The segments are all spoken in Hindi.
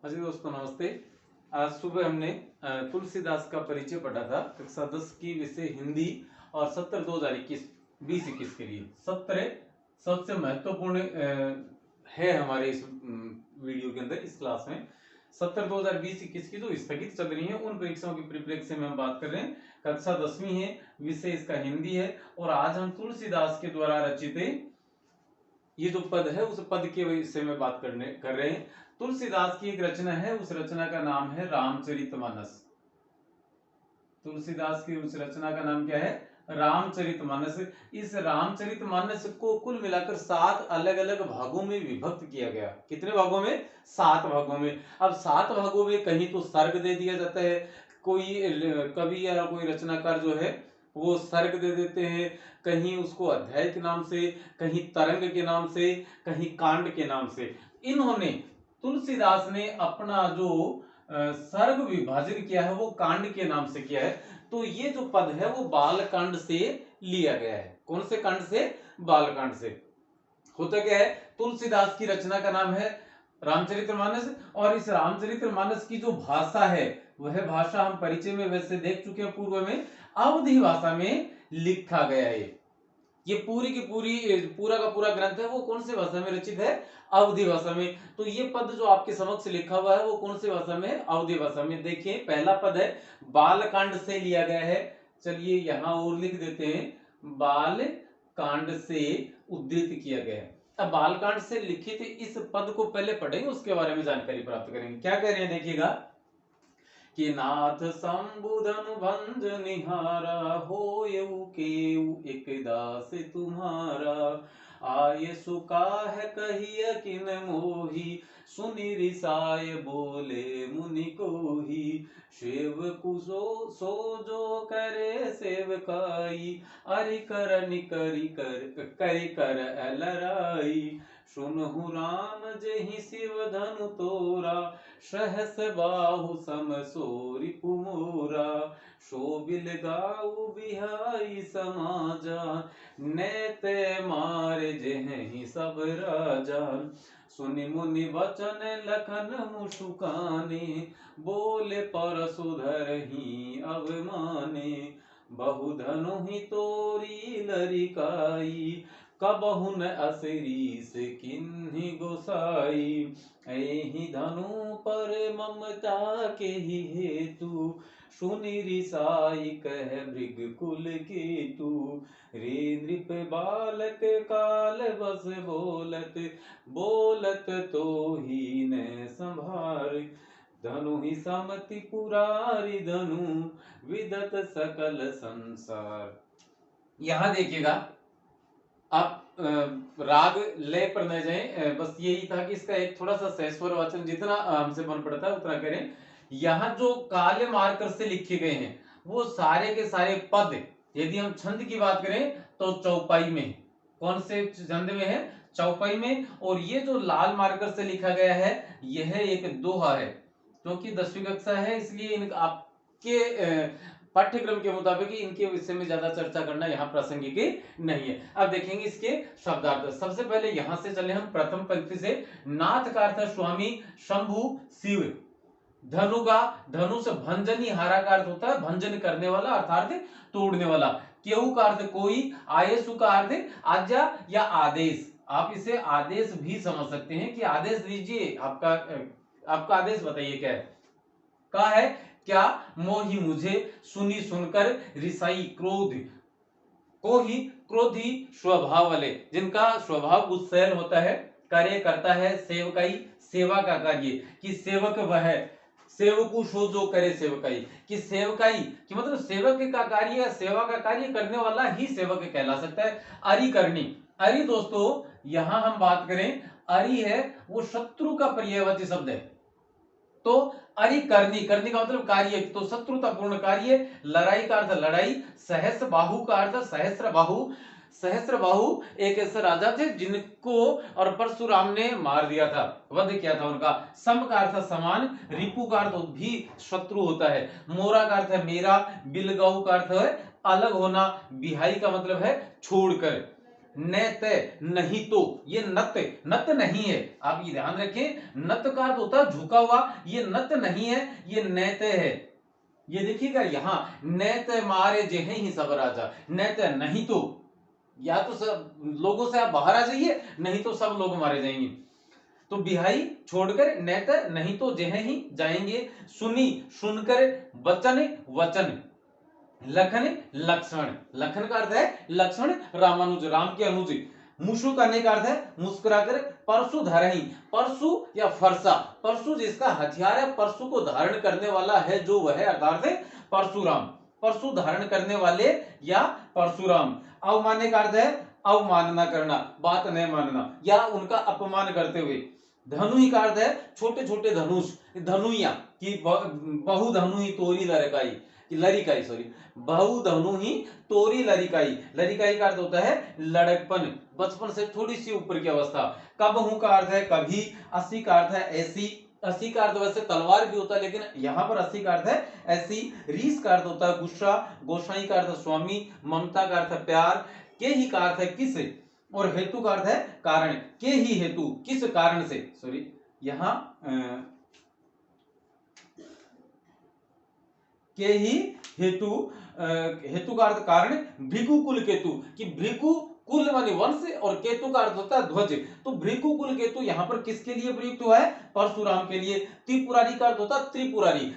हाँ जी दोस्तों, नमस्ते। आज सुबह हमने तुलसीदास का परिचय पढ़ा था। कक्षा 10 की विषय हिंदी और सत्र 2021 के लिए सत्र सबसे महत्वपूर्ण है हमारे इस वीडियो के अंदर, इस क्लास में। सत्र 2020-21 की जो स्थगित चल रही है उन परीक्षाओं की परिप्रेक्ष्य में हम बात कर रहे हैं। कक्षा 10वीं है, विषय इसका हिंदी है और आज हम तुलसीदास के द्वारा रचित ये जो पद है उस पद के विषय में बात कर रहे हैं। तुलसीदास की एक रचना है, उस रचना का नाम है रामचरितमानस। तुलसीदास की उस रचना का नाम क्या है? रामचरितमानस। इस रामचरितमानस को कुल मिलाकर 7 अलग अलग भागों में विभक्त किया गया। कितने भागों में? 7 भागों में। अब 7 भागों में कहीं तो सर्ग दे दिया जाता है, कोई कवि या कोई रचनाकार जो है वो सर्ग दे देते हैं, कहीं उसको अध्याय के नाम से, कहीं तरंग के नाम से, कहीं कांड के नाम से। इन्होंने तुलसीदास ने अपना जो सर्ग विभाजन किया है वो कांड के नाम से किया है। तो ये जो पद है वो बालकांड से लिया गया है। कौन से कांड से? बालकांड से। होता क्या है, तुलसीदास की रचना का नाम है रामचरितमानस और इस रामचरितमानस की जो भाषा है वह भाषा हम परिचय में वैसे देख चुके हैं पूर्व में, अवधी भाषा में लिखा गया है। ये पूरी की पूरी पूरा का पूरा ग्रंथ है वो कौन सी भाषा में रचित है? अवधी भाषा में। तो ये पद जो आपके समक्ष लिखा हुआ है वो कौन सी भाषा में? अवधी भाषा में। देखिए पहला पद है बालकांड से लिया गया है। चलिए यहां और लिख देते हैं, बालकांड से उद्धृत किया गया है। अब बालकांड से लिखित इस पद को पहले पढ़ेंगे, उसके बारे में जानकारी प्राप्त करेंगे। क्या कह रहे हैं देखिएगा कि नाथ संबुधन भंज निहारा होयऊ केऊ एक दास तुम्हारा आये सुका है कहिय किन मोही सुनि रिसाय बोले मुनि कोही सेवकु सो जो करे सेवकाई अरि कर निकरि कर अलराई सुनहु राम जेहि शिव धनु तोरा सहस बाहु सम सोरि पुमोरा शोभिल गाऊ बिहाई समाजा नेते मारे जेहि सब राजा सुनि मुनि वचन लखन मुसुकाने बोले परसुधर ही अवमाने बहु धनु ही तोरी लरिकाई कबहु न असिरीस किन्हि गोसाई एहि धनु पर ममता के ही हेतु सुनि रिसाई कह मृग कुल केतु रे नृप बालक काल बस बोलत बोलत तो ही न संभार धनु ही समति पुरारी धनु विदत सकल संसार। यहां देखिएगा आप राग लय पर न जाएं, बस यही था कि इसका एक थोड़ा सा सहस्वर वाचन जितना हमसे बन पड़ता है उतना करें। यहाँ जो काले मार्कर से लिखे गए हैं वो सारे के सारे पद, यदि हम छंद की बात करें तो चौपाई में। कौन से छंद में है? चौपाई में। और ये जो लाल मार्कर से लिखा गया है यह एक दोहा है, क्योंकि 10वीं कक्षा है इसलिए आपके पाठ्यक्रम के मुताबिक इनके विषय में ज्यादा चर्चा करना यहाँ प्रासंगिक नहीं है। अब देखेंगे इसके शब्दार्थ। सबसे पहले यहां से चले हम प्रथम पंक्ति से। नाथ का अर्थ स्वामी शंभु शिव। धनु का, धनु से भंजनी हारा का अर्थ होता है भंजन करने वाला अर्थात तोड़ने वाला। केहू का अर्थ कोई। आयसु का अर्थ आज्ञा या आदेश। आप इसे आदेश भी समझ सकते हैं कि आदेश दीजिए, आपका आदेश बताइए क्या है। का है क्या? मोही मुझे, सुनी सुनकर, रिसाई क्रोध। को ही क्रोधी स्वभाव वाले, जिनका स्वभाव गुस्सैल होता है। कार्य करता है सेवकाई, सेवा का कार्य, कि सेवक वह है। सेवकु सो जो करे सेवकाई, कि सेवकाई कि मतलब सेवक का कार्य, सेवा का कार्य करने वाला ही सेवक कहला सकता है। अरि करनी। अरि दोस्तों यहां हम बात करें, अरि है वो शत्रु का पर्यायवाची शब्द है। तो अरि करनी, करनी का मतलब कार्य, तो शत्रुतापूर्ण कार्य। लड़ाई का अर्थ लड़ाई। सहस्र बाहु का अर्थ सहस्र बाहु। सहस्र बाहु एक ऐसे राजा थे जिनको और परशुराम ने मार दिया था, वध किया था उनका। सम का अर्थ समान। रिपु का अर्थ भी शत्रु होता है। मोरा का अर्थ है मेरा। बिलगाऊ का अर्थ है अलग होना। बिहाई का मतलब है छोड़कर। नैत नहीं तो, ये नत नत नहीं है, आप ये ध्यान रखें, नत का अर्थ होता है झुका हुआ, ये नत नहीं है, ये नैत है। ये देखिएगा यहाँ, नैत मारे जेहि ही सब राजा, नैत नहीं तो, या तो सब लोगों से आप बाहर आ जाइए, नहीं तो सब लोग मारे जाएंगे। तो बिहाई छोड़कर, नैत नहीं तो जेहि ही जाएंगे, सुनी सुनकर, वचन वचन, लखन लक्षण, लखन का अर्थ है लक्षण, रामानुज राम के अनुज, मुशु करने का अर्थ है मुस्कुराकर, परशु धरही, परशु या फरसा, परशु जिसका हथियार है, परशु को धारण करने वाला है जो वह, अर्थात परशुराम, परशु धारण करने वाले या परशुराम। अवमानने का अर्थ है अवमानना करना, बात नहीं मानना या उनका अपमान करते हुए। धनुही का अर्थ है छोटे छोटे धनुष, धनुया की, बहु धनु ही तोरी लड़काई, लरिकाई सॉरी, बहु धनु ही तोरी लरिकाई, लरिकाई का अर्थ होता है लड़कपन, बचपन से थोड़ी सी ऊपर की अवस्था। कबहू का अर्थ है कभी, अस्सी का अर्थ है ऐसी, अस्सी का अर्थ वैसे तलवार भी होता है लेकिन यहाँ पर अस्सी का अर्थ है ऐसी। रीस का अर्थ होता है गुस्सा, गोसाई का अर्थ स्वामी, ममता का अर्थ प्यार, के ही का अर्थ है किस, और हेतु का अर्थ है कारण, के ही हेतु किस कारण से, सॉरी यहाँ के ही हेतु, हेतु का अर्थ कारण, भृगु कुल केतु, कि भृगु कुल माने वंश और केतु का अर्थ होता है ध्वज, तो भृगु कुल केतु यहाँ पर किसके लिए प्रयुक्त हुआ है, परशुराम के लिए। त्रिपुरारी का अर्थ होता है त्रिपुरारी,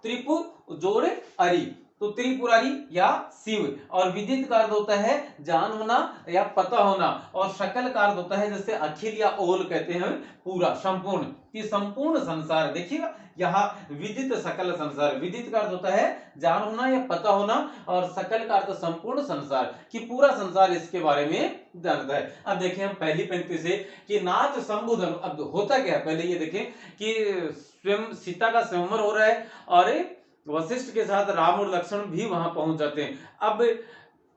त्रिपु जोड़ अरि, तो त्रिपुरारी या शिव, और विदित का अर्थ होता है जान होना या पता होना, और सकल का अर्थ होता है जैसे अखिल या ओल कहते हैं पूरा संपूर्ण, कि संपूर्ण संसार। देखिएगा यहाँ विदित सकल संसार, विदित का अर्थ होता है जान होना या पता होना, और सकल का अर्थ संपूर्ण संसार, कि पूरा संसार इसके बारे में जानता है। अब देखें हम पहली पंक्ति से कि नाच संबोधन, अब होता क्या है पहले ये देखें कि स्वयं सीता का स्वयंवर हो रहा है और वशिष्ठ के साथ राम और लक्ष्मण भी वहां पहुंच जाते हैं। अब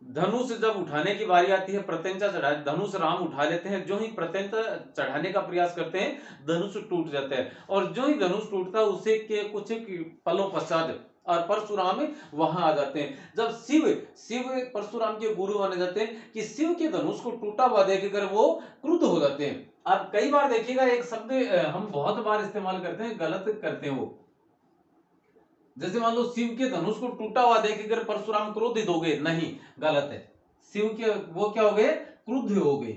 धनुष जब उठाने की बारी आती है, प्रत्यंचा चढ़ाए, धनुष राम उठा लेते हैं, जो ही प्रत्यंचा चढ़ाने का प्रयास करते हैं धनुष टूट जाता है, और जो ही धनुष टूटता है उसे के कुछ पलों पश्चात और परशुराम वहां आ जाते हैं। जब शिव परशुराम के गुरु माने जाते हैं कि शिव के धनुष को टूटा हुआ देखकर वो क्रुद्ध हो जाते हैं। अब कई बार देखिएगा एक शब्द हम बहुत बार इस्तेमाल करते हैं, गलत करते हैं वो, जैसे मान लो शिव के धनुष को टूटा हुआ देखकर परशुराम क्रोधित हो गए, नहीं, गलत है। शिव के वो क्या हो गए, क्रुद्ध हो गए।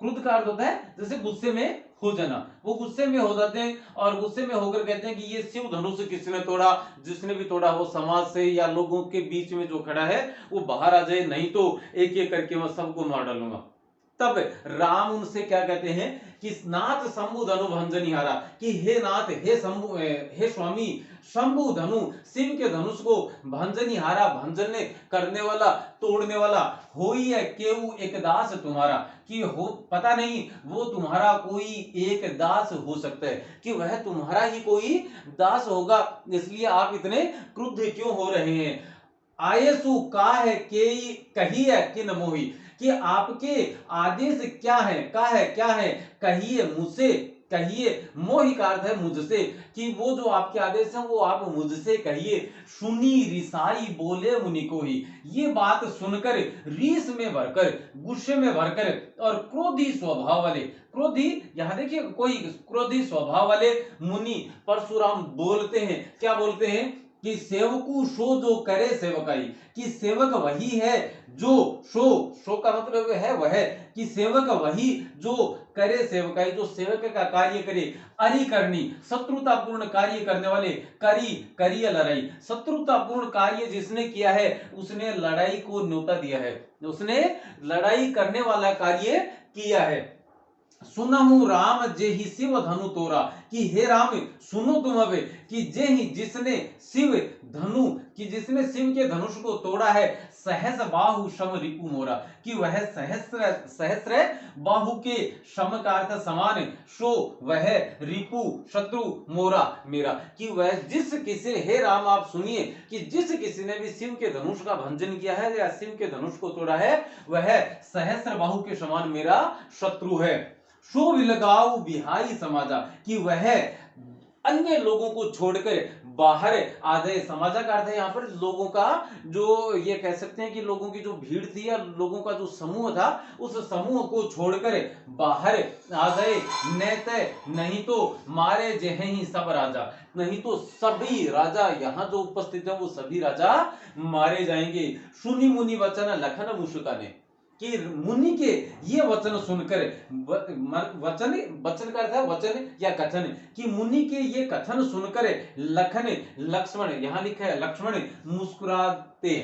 क्रुद्ध का अर्थ होता है जैसे गुस्से में हो जाना, वो गुस्से में हो जाते हैं और गुस्से में होकर कहते हैं कि ये शिव धनुष किसने तोड़ा, जिसने भी तोड़ा वो समाज से या लोगों के बीच में जो खड़ा है वो बाहर आ जाए, नहीं तो एक एक करके मैं सबको मार डालूंगा। तब राम उनसे क्या कहते हैं कि नाथ शंभु धनु भंजनिहारा, कि हे नाथ, हे शंभु, हे स्वामी, शंभु धनु शिव के धनुष को भंजनिहारा, भंजन करने वाला, तोड़ने वाला, होई है केऊ एक दास तुम्हारा, कि हो पता नहीं वो तुम्हारा कोई एक दास हो सकता है, कि वह तुम्हारा ही कोई दास होगा, इसलिए आप इतने क्रुद्ध क्यों हो रहे हैं। आयसु का है के कही है कि न मोही, कि आपके आदेश क्या है, क्या है, कहिए मुझसे, कहिए, मोहि का अर्थ है मुझसे, कि वो जो आपके आदेश हैं वो आप मुझसे कहिए। सुनी रिसाई बोले मुनि को ही, ये बात सुनकर रीस में भरकर, गुस्से में भरकर और क्रोधी स्वभाव वाले, क्रोधी यहां देखिए कोई क्रोधी स्वभाव वाले मुनि परशुराम बोलते हैं, क्या बोलते हैं कि सेवकू सो जो करे सेवकाई, कि सेवक वही है जो, सो का मतलब है वह, कि सेवक वही जो करे सेवकाई, जो सेवक का कार्य करे। अरि करनी, शत्रुतापूर्ण कार्य करने वाले, करी लड़ाई, शत्रुतापूर्ण कार्य जिसने किया है उसने लड़ाई को न्योता दिया है, उसने लड़ाई करने वाला कार्य किया है। सुनहु राम जे ही शिव धनु तोरा, कि हे राम सुनो तुम अब, कि जे ही जिसने शिव धनु, कि जिसने शिव के धनुष को तोड़ा है, सहस बाहु शम रिपु मोरा, कि वह सहस्र बाहु के शम का अर्थ समान, सो वह रिपु शत्रु मोरा मेरा, कि वह जिस किसी, हे राम आप सुनिए, कि जिस किसी ने भी शिव के धनुष का भंजन किया है या शिव के धनुष को तोड़ा है वह सहस्र बाहु के समान मेरा शत्रु है। सो विलगाऊ बिहाई समाजा, कि वह अन्य लोगों को छोड़कर बाहर आ जाए। समाजा का अर्थ है यहाँ पर लोगों का, जो ये कह सकते हैं कि लोगों की जो भीड़ थी या लोगों का जो समूह था, उस समूह को छोड़कर बाहर आ जाए। नहीं तो मारे जेहे ही सब राजा, नहीं तो सभी राजा यहाँ जो उपस्थित है वो सभी राजा मारे जाएंगे। सुनी मुनि वचन लखन मुस्काने, कि मुनि के ये वचन सुनकर, वचन वचन का अर्थ है वचन या कथन, कि मुनि के ये कथन सुनकर लखन लक्ष्मण, यहां लिखा है लक्ष्मण मुस्कुराते,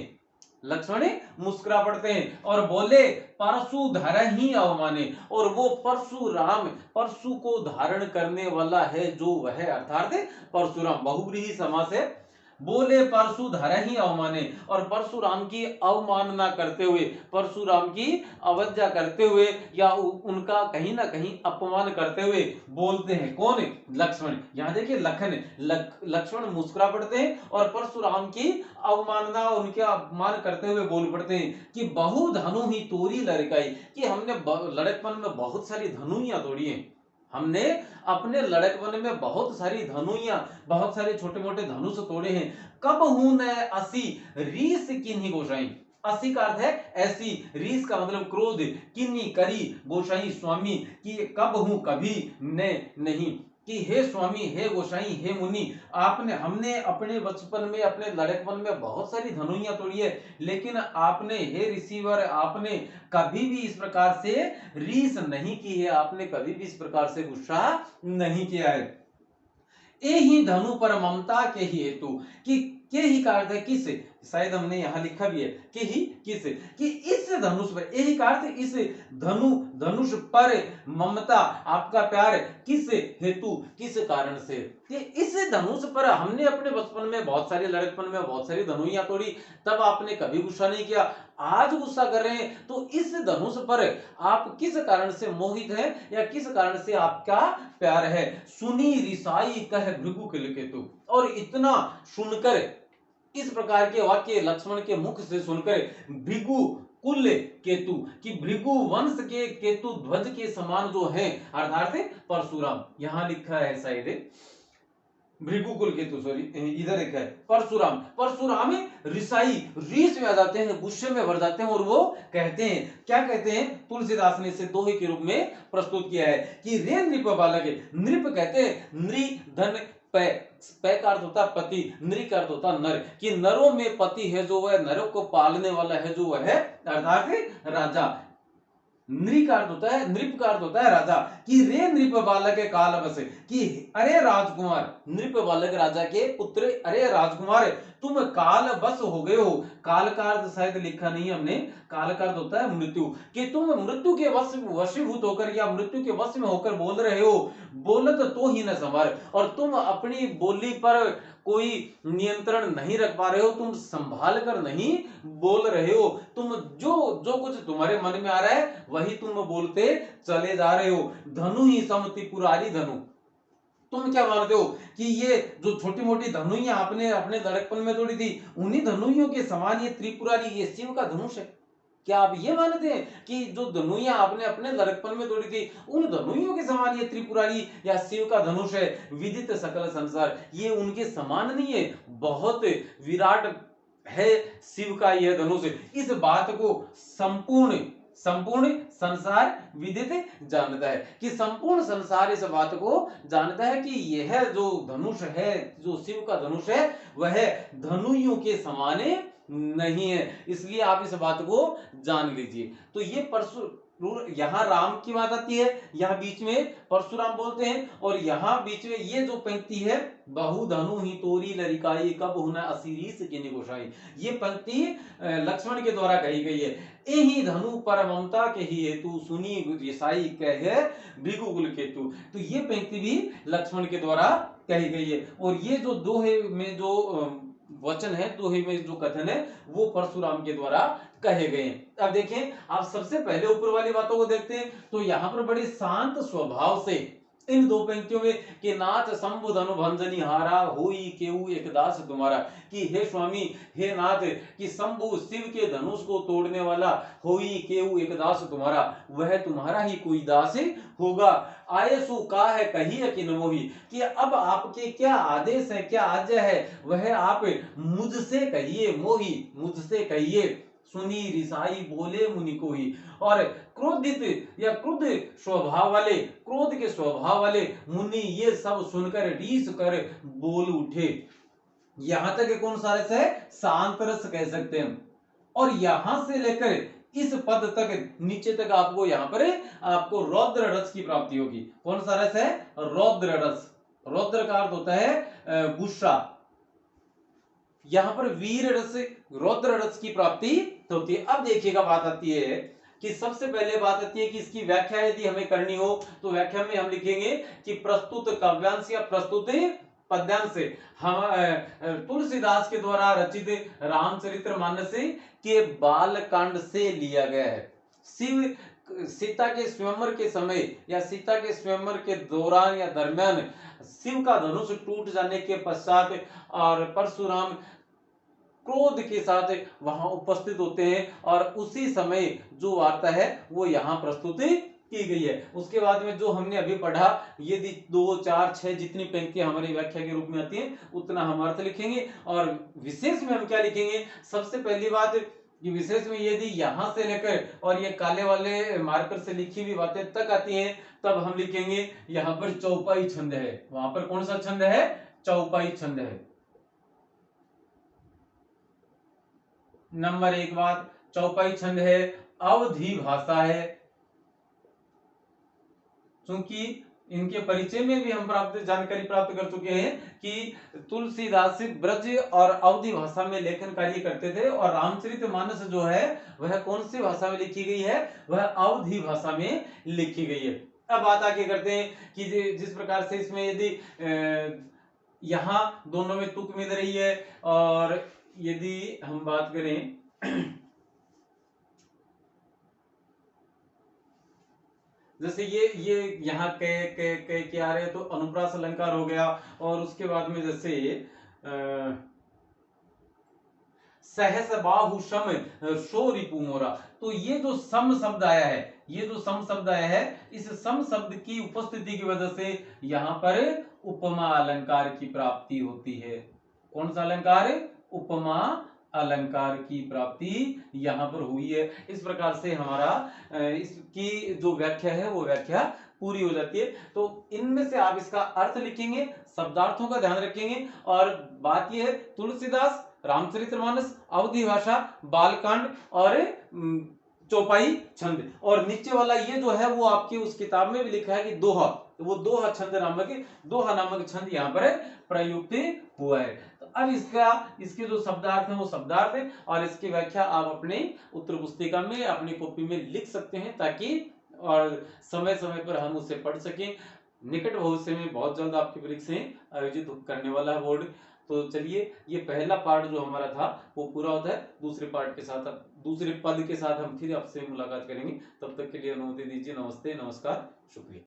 लक्ष्मण मुस्कुरा पड़ते हैं और बोले परशु धर ही अवमाने, और वो परशुराम, परशु को धारण करने वाला है जो वह, अर्थात परशुराम बहुव्रीहि समास है। बोले परशु धर ही अवमाने, और परशुराम की अवमानना करते हुए, परशुराम की अवज्ञा करते हुए या उनका कहीं ना कहीं अपमान करते हुए बोलते हैं। कौन? लक्ष्मण। यहां देखिए लखन, लक्ष्मण मुस्कुरा पड़ते हैं और परशुराम की अवमानना, उनके अपमान करते हुए बोल पड़ते हैं कि बहु धनु ही तोरी लड़काई, कि हमने लड़कपन में बहुत सारी धनुइयां तोड़ी हैं, हमने अपने लड़कपन में बहुत सारी धनुइयां, बहुत सारे छोटे मोटे धनुष तोड़े हैं। कब हूं न असी रीस किन्हीं गोसाई, असी का अर्थ है ऐसी, रीस का मतलब क्रोध, किन्हीं करी, गोसाई स्वामी, कि कब हूं कभी, न नहीं, कि हे स्वामी, हे गोसाई, हे मुनि, आपने, हमने अपने बचपन में, अपने लड़कपन में बहुत सारी धनुइयां तोड़ी है, लेकिन आपने, हे रिसीवर, आपने कभी भी इस प्रकार से रीस नहीं की है, आपने कभी भी इस प्रकार से गुस्सा नहीं किया है। ए ही धनु पर ममता के ही हेतु, कि के ही का अर्थ है किस, शायद हमने यहां लिखा भी है कि ही किस, कि इस धनुष पर, यही का अर्थ इस धनुष पर ममता, आपका प्यार, किस हेतु, किस कारण से, कि इस धनुष पर हमने अपने बचपन में बहुत सारे, लड़कपन में बहुत सारी धनुइयां तोड़ी, तब आपने कभी गुस्सा नहीं किया, आज गुस्सा कर रहे हैं, तो इस धनुष पर आप किस कारण से मोहित हैं या किस कारण से आपका प्यार है। सुनी रिसाई कह भृगु कुल केतु, और इतना सुनकर, इस प्रकार के वाक्य लक्ष्मण के मुख से सुनकर भृगु कुल केतु, कि भृगु वंश के केतु ध्वज के समान जो है, अर्थात परशुराम, यहां लिखा है शायद भृगु कुल केतु, सॉरी इधर एक है परशुराम, परशुराम रिसाई, रीस में आ जाते हैं, गुस्से में भर जाते हैं, और वो कहते हैं, क्या कहते हैं, तुलसीदास ने इसे दोहे के रूप में प्रस्तुत किया है कि रे नृप बालक, नृप कहते हैं नृ धन पै, पै का अर्थ होता है पति, नृ का अर्थ होता है नर, कि नरों में पति है जो वह, नरों को पालने वाला है जो वह है, अर्थात राजा। नृ का अर्थ होता है, नृप का अर्थ होता है राजा, कि रे नृप बालक काल बस, कि अरे राजकुमार, नृप बालक राजा के पुत्र, अरे राजकुमार तुम काल बस हो गए हो, काल का अर्थ शायद लिखा नहीं हमने, काल का अर्थ होता है मृत्यु, कि तुम मृत्यु के वशीभूत होकर या मृत्यु के वश में होकर बोल रहे हो, बोलत तो ही न संभार, और तुम अपनी बोली पर कोई नियंत्रण नहीं रख पा रहे हो, तुम संभाल कर नहीं बोल रहे हो, तुम जो जो कुछ तुम्हारे मन में आ रहा है वही तुम बोलते चले जा रहे हो। धनु ही सम त्रिपुरारी धनु, तुम क्या मानते हो कि ये जो छोटी मोटी धनुइयां आपने अपने लड़कपन में तोड़ी थी, उन्हीं धनुइयों के समान ये त्रिपुरारी, ये शिव का धनुष है? क्या आप ये मानते हैं कि जो धनुइयां आपने अपने लड़कपन में तोड़ी थी, उन धनुइयों के समान ये त्रिपुरारी या शिव का धनुष है? विदित सकल संसार, ये उनके समान नहीं है, बहुत विराट है शिव का यह धनुष। इस बात को संपूर्ण संपूर्ण संसार विदित जानता है, कि संपूर्ण संसार इस बात को जानता है कि यह जो धनुष है, जो शिव का धनुष है, वह धनुइयों के समान नहीं है, इसलिए आप इस बात को जान लीजिए। तो ये परशु, यहाँ राम की बात आती है, यहाँ बीच में परशुराम बोलते हैं, और यहाँ बीच में ये जो पंक्ति है, बहु धनु ही तोरी लरिकाई कब हुना असीरीस किन्हीं गोसाई, ये पंक्ति लक्ष्मण के द्वारा कही गई है। एही धनु पर ममता के ही हेतु सुनी रिसाई कहे भृगु कुल केतु, तो ये पंक्ति भी लक्ष्मण के द्वारा कही गई है, और ये जो दोहे में जो वचन है, दोहे में जो कथन है, वो परशुराम के द्वारा कहे गए हैं। अब देखें, आप सबसे पहले ऊपर वाली बातों को देखते हैं, तो यहाँ पर बड़े शांत स्वभाव से इन दो पंक्तियों में कि नाथ शंभु धनु भंजनी हारा हुई केऊ एक दास तुम्हारा, कि हे स्वामी, हे नाथ, कि शंभु शिव के धनुष को तोड़ने वाला होई केऊ एक दास तुम्हारा, वह तुम्हारा ही कोई दास होगा। आये सु का है कहिए कि मोही, कि अब आपके क्या आदेश है, क्या आज्ञा है, वह आप मुझसे कहिए। मोही, मुझसे कहिए। सुनी रिसाई बोले मुनि को ही। और क्रोधित या क्रुद्ध स्वभाव वाले, क्रोध के स्वभाव वाले मुनि ये सब सुनकर रीस कर बोल उठे। यहां तक कौन सा रस है? शांत रस कह सकते हैं। और यहां से लेकर इस पद तक नीचे तक आपको यहां पर आपको रौद्र रस की प्राप्ति होगी। कौन सा रस है? रौद्र रस। रौद्र का अर्थ होता है गुस्सा। यहां पर वीर रस, रौद्र रस की प्राप्ति होती है। अब देखिएगा, बात आती है कि सबसे पहले बात आती है कि इसकी व्याख्या यदि हमें करनी हो तो व्याख्या में हम लिखेंगे कि प्रस्तुत काव्यांश या प्रस्तुत पद्यांश हम तुलसीदास के द्वारा रचित रामचरितमानस के बालकांड से लिया गया है। सीता के स्वयंवर के समय या सीता के स्वयंवर के दौरान या दरमियान शिव का धनुष टूट जाने के पश्चात और परशुराम क्रोध के साथ वहां उपस्थित होते हैं और उसी समय जो वार्ता है वो यहाँ प्रस्तुत की गई है। उसके बाद में जो हमने अभी पढ़ा, यदि 2, 4, 6 जितनी पंक्तियां हमारी व्याख्या के रूप में आती हैं उतना हम अर्थ लिखेंगे। और विशेष में हम क्या लिखेंगे? सबसे पहली बात कि विशेष में यदि यहां से लेकर और ये काले वाले मार्कर से लिखी हुई बातें तक आती हैं तब हम लिखेंगे यहाँ पर चौपाई छंद है। वहां पर कौन सा छंद है? चौपाई छंद है। नंबर 1 बात, चौपाई छंद है, अवधि भाषा है। क्योंकि इनके परिचय में भी हम जानकारी प्राप्त कर चुके हैं कि तुलसीदास ब्रज और अवधि भाषा में लेखन कार्य करते थे और रामचरितमानस जो है वह कौन सी भाषा में लिखी गई है? वह अवधि भाषा में लिखी गई है। अब बात आगे करते हैं कि जिस प्रकार से इसमें यदि यहाँ दोनों में तुक मिल रही है और यदि हम बात करें जैसे ये यहाँ के आ रहे हैं तो अनुप्रास अलंकार हो गया। और उसके बाद में जैसे सहस बाहु सम सो रिपु मोरा, तो ये जो सम शब्द आया है, ये जो सम शब्द आया है, इस सम शब्द की उपस्थिति की वजह से यहाँ पर उपमा अलंकार की प्राप्ति होती है। कौन सा अलंकार? उपमा अलंकार की प्राप्ति यहाँ पर हुई है। इस प्रकार से हमारा इसकी जो व्याख्या है वो व्याख्या पूरी हो जाती है। तो इनमें से आप इसका अर्थ लिखेंगे, शब्दार्थों का ध्यान रखेंगे। और बात यह है, तुलसीदास, रामचरितमानस, अवधि भाषा, बालकांड और चौपाई छंद। और नीचे वाला ये जो है वो आपकी उस किताब में भी लिखा है कि दोहा, तो वो दोहा छंद नामक छंद यहाँ पर प्रयुक्त हुआ है। तो अब इसके जो शब्दार्थ है वो शब्दार्थ है और इसकी व्याख्या आप अपने उत्तर पुस्तिका में अपनी कॉपी में लिख सकते हैं ताकि और समय समय पर हम उसे पढ़ सकें। निकट भविष्य में बहुत जल्द आपकी परीक्षाएं आयोजित करने वाला है बोर्ड। तो चलिए, ये पहला पार्ट जो हमारा था वो पूरा होता है। दूसरे पार्ट के साथ, दूसरे पद के साथ हम फिर आपसे मुलाकात करेंगे। तब तक के लिए अनुमति दीजिए। नमस्ते, नमस्कार, शुक्रिया।